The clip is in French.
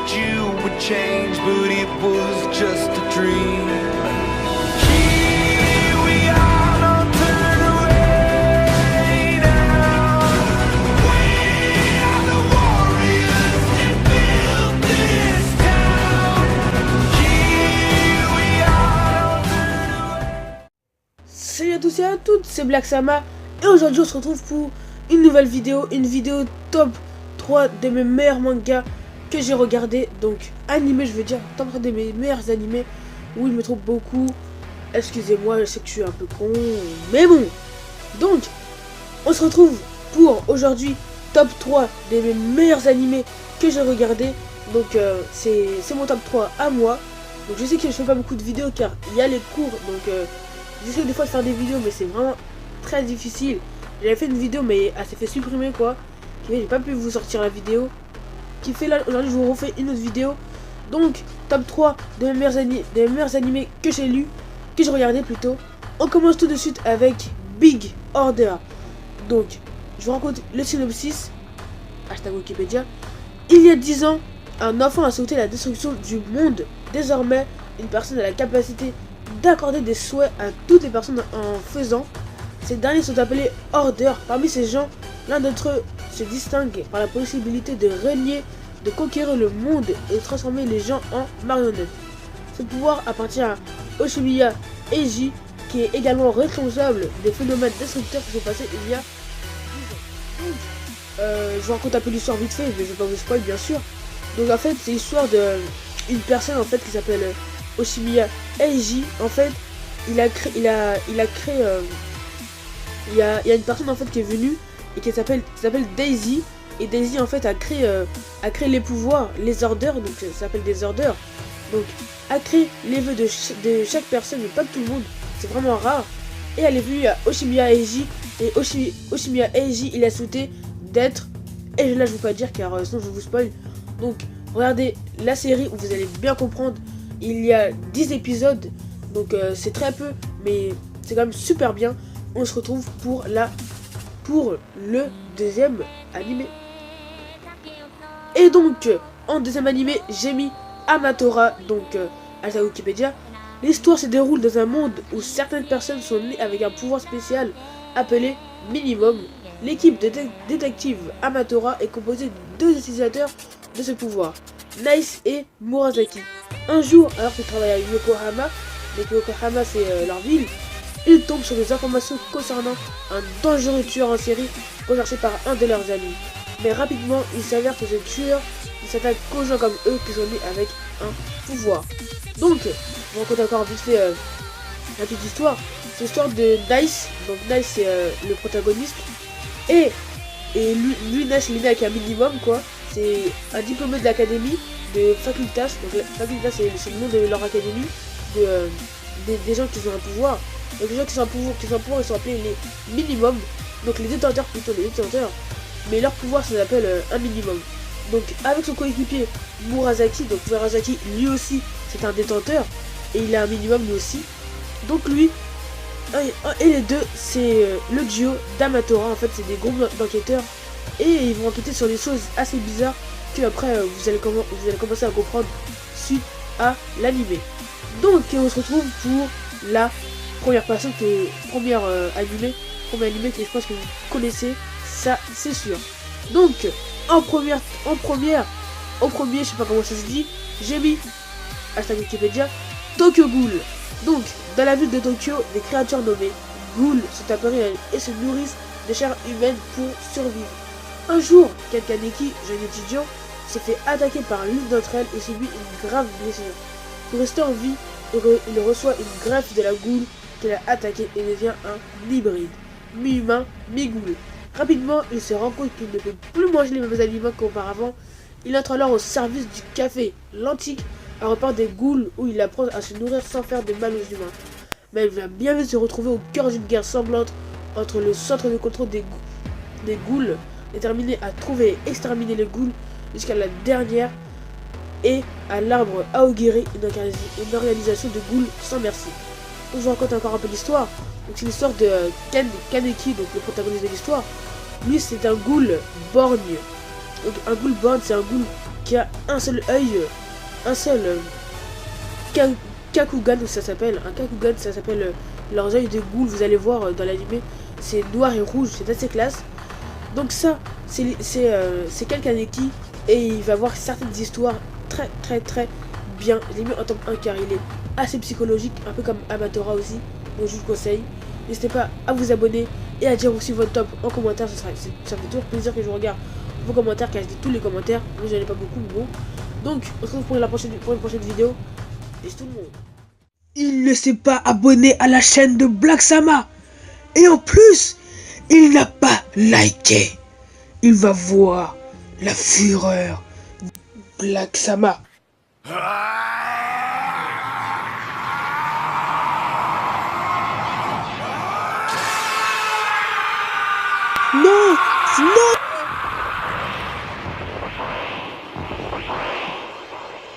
that you would change, but it was just a dream. Here we are, don't turn away now. We are the warriors that built this town. Here we are, don't turn away. Salut à tous et à toutes, c'est Black Sama et aujourd'hui on se retrouve pour une nouvelle vidéo, top 3 de mes meilleurs mangas que j'ai regardé, donc animé, je veux dire top 3 de mes meilleurs animés où il me trouve beaucoup. Excusez-moi, je sais que je suis un peu con, mais bon. Donc, on se retrouve pour aujourd'hui top 3 de mes meilleurs animés que j'ai regardé. Donc c'est mon top 3 à moi. Donc je sais que je fais pas beaucoup de vidéos car il y a les cours, donc j'essaie des fois de faire des vidéos mais c'est vraiment très difficile. J'avais fait une vidéo mais elle s'est fait supprimer quoi. J'ai pas pu vous sortir la vidéo. Qui fait là aujourd'hui je vous refais une autre vidéo. Donc top 3 de mes meilleurs animés que j'ai lu, que j'ai regardé plutôt. On commence tout de suite avec Big Order. Donc je vous raconte le synopsis. Hashtag Wikipédia. Il y a 10 ans, un enfant a sauté la destruction du monde. Désormais, une personne a la capacité d'accorder des souhaits à toutes les personnes en faisant. Ces derniers sont appelés Order. Parmi ces gens, l'un d'entre eux se distingue par la possibilité de régner, de conquérir le monde et de transformer les gens en marionnettes. Ce pouvoir appartient à Oshimiya Eiji, qui est également responsable des phénomènes destructeurs qui sont passés il y a 10 ans. Donc, je vous raconte un peu l'histoire vite fait, mais je vais pas vous spoil bien sûr. Donc en fait, c'est l'histoire d'une personne en fait qui s'appelle Oshimiya Eiji. En fait, il y a une personne en fait qui est venue et qui s'appelle Daisy, et Daisy en fait a créé les pouvoirs, les orders, donc ça s'appelle des orders. Donc a créé les vœux de chaque personne, mais pas de tout le monde, c'est vraiment rare. Et elle est venue à Oshimiya Eiji, et Oshimiya Eiji il a souhaité d'être, et là je ne vais pas dire car sinon je vous spoil. Donc regardez la série où vous allez bien comprendre. Il y a 10 épisodes, donc c'est très peu, mais c'est quand même super bien. On se retrouve pour le deuxième animé. Et donc, en deuxième animé, j'ai mis Amatora, donc à la Wikipédia. L'histoire se déroule dans un monde où certaines personnes sont nées avec un pouvoir spécial appelé Minimum. L'équipe de détective Amatora est composée de 2 utilisateurs de ce pouvoir, Nice et Murasaki. Un jour, alors qu'ils travaillent à Yokohama, donc Yokohama c'est leur ville, ils tombent sur des informations concernant un dangereux tueur en série recherché par un de leurs amis. Mais rapidement, il s'avère que ce tueur s'attaque aux gens comme eux qui sont nés avec un pouvoir. Donc, on raconte encore vite fait la petite histoire. C'est l'histoire de Nice. Donc Nice c'est le protagoniste. Et lui Nice il est né avec un minimum quoi. C'est un diplômé de l'académie de Facultas. Donc Facultas c'est le nom de leur académie. Des gens qui ont un pouvoir. Donc les gens qui sont un pouvoir, ils sont appelés les minimums. Donc les détenteurs plutôt, les détenteurs. Mais leur pouvoir ça s'appelle un minimum. Donc avec son coéquipier Murasaki, donc Murasaki lui aussi c'est un détenteur. Et il a un minimum lui aussi. Donc lui et les deux c'est le duo d'Amatora. En fait c'est des groupes d'enquêteurs. Et ils vont enquêter sur des choses assez bizarres que après vous allez commencer à comprendre suite à l'animé. Donc on se retrouve pour la première personne premier animé que je pense que vous connaissez, ça c'est sûr. Donc en premier, je sais pas comment ça se dit, j'ai mis hashtag Wikipédia Tokyo Ghoul. Donc dans la ville de Tokyo, des créatures nommées Ghouls sont apparues et se nourrissent de chair humaine pour survivre. Un jour, Kaneki, jeune étudiant, s'est fait attaquer par l'une d'entre elles et subit une grave blessure. Pour rester en vie, il reçoit une greffe de la Ghoul qu'elle a attaqué et devient un hybride, mi-humain, mi-ghoul. Rapidement, il se rend compte qu'il ne peut plus manger les mêmes aliments qu'auparavant. Il entre alors au service du café, l'antique, un repas des ghouls où il apprend à se nourrir sans faire de mal aux humains. Mais il va bien vite se retrouver au cœur d'une guerre sanglante entre le centre de contrôle des ghouls, déterminé à trouver et exterminer les ghouls jusqu'à la dernière, et à l'arbre Aogiri, une organisation de ghouls sans merci. Donc, je vous raconte encore un peu l'histoire. Donc c'est l'histoire de Kaneki, donc le protagoniste de l'histoire. Lui c'est un ghoul borgne. Donc un ghoul borgne c'est un ghoul qui a un seul œil, un seul Kakugan, ça s'appelle. Un Kakugan, ça s'appelle leurs yeux de ghoul. Vous allez voir dans l'animé, c'est noir et rouge, c'est assez classe. Donc ça, c'est Ken Kaneki et il va avoir certaines histoires très bien. Je l'ai mis en top 1 car il est assez psychologique, un peu comme Amatora aussi. Donc je vous le conseille. N'hésitez pas à vous abonner et à dire aussi votre top en commentaire. Ça fait toujours plaisir que je regarde vos commentaires car je lis tous les commentaires. Moi j'en ai pas beaucoup, mais bon. Donc on se retrouve pour une prochaine vidéo. Peace tout le monde. Il ne s'est pas abonné à la chaîne de Black Sama. Et en plus, il n'a pas liké. Il va voir la fureur de Black Sama. Non, non.